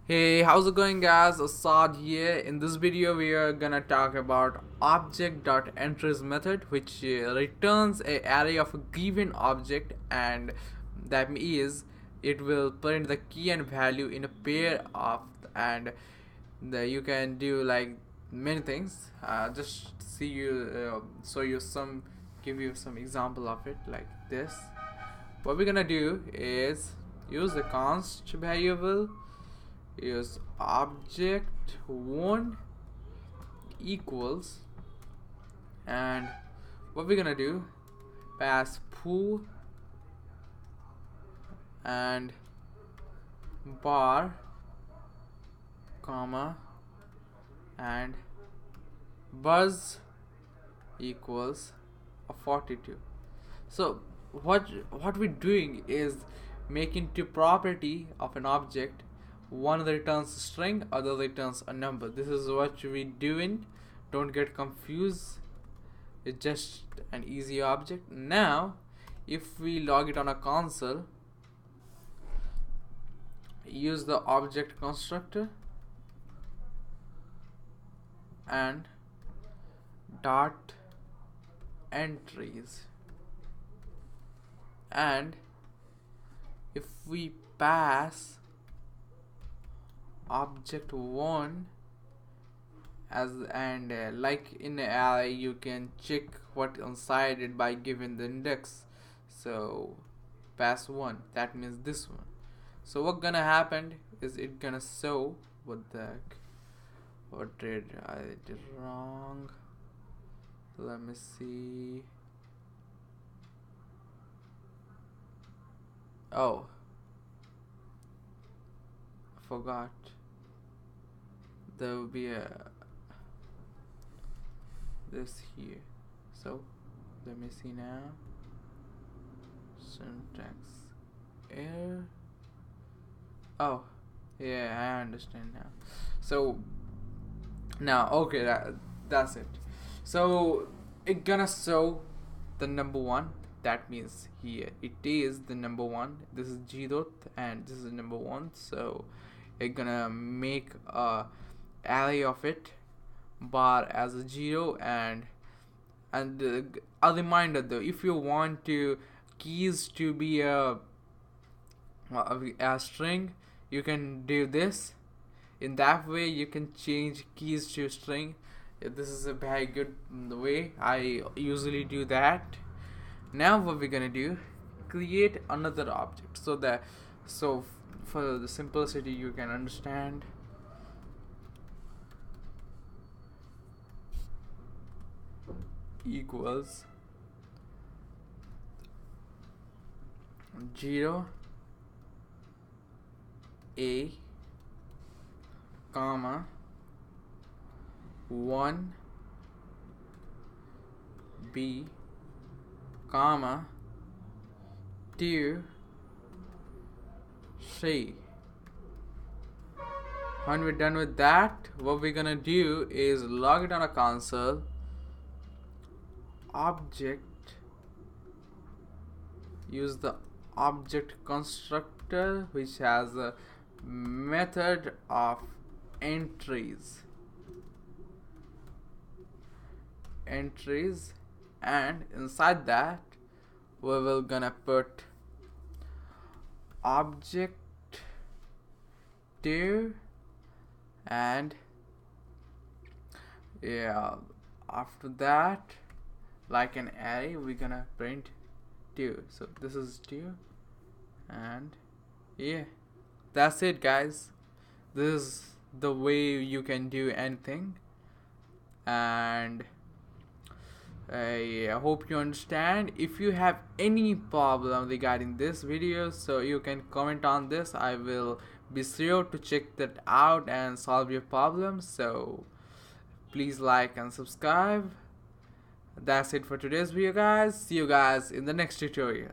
Hey, how's it going guys? Assad here. In this video we are gonna talk about Object.entries method, which returns an array of a given object, and that is it will print the key and value in a pair of, and you can do like many things. Just see you show you some, give you some example of it like this. What we're gonna do is use the const variable, use object1 equals, and what we're gonna do, pass foo and bar comma and buzz equals a 42. So what we're doing is making two property of an object. One returns a string, other returns a number. This is what we're doing. Don't get confused. It's just an easy object. Now if we log it on a console, use the object constructor and dot entries, and if we pass object1 as, and like in an array you can check what inside it by giving the index. So pass 1, that means this one. So what gonna happen is it gonna show what did I did wrong. Let me see. Oh, I forgot. There will be a this here. So let me see now. Syntax error. Oh yeah, I understand now. So now okay, that's it. So it gonna show the number 1. That means here it is the number 1. This is 0 and this is number 1. So it gonna make a array of it, bar as a 0, and a reminder though, if you want to keys to be a string, you can do this. In that way you can change keys to string. This is a very good way. I usually do that. Now what we're gonna do, create another object, so for the simplicity you can understand. Equals 0 a comma 1 b comma 2 3. When we're done with that, what we're gonna do is log it on a console. Object, use the object constructor which has a method of entries, and inside that we will gonna put object 2, and yeah, after that, like an array, we're gonna print 2. So this is 2, and yeah, that's it guys. This is the way you can do anything, and I hope you understand. If you have any problem regarding this video, so you can comment on this. I will be sure to check that out and solve your problem. So please like and subscribe. That's it for today's video guys. See you guys in the next tutorial.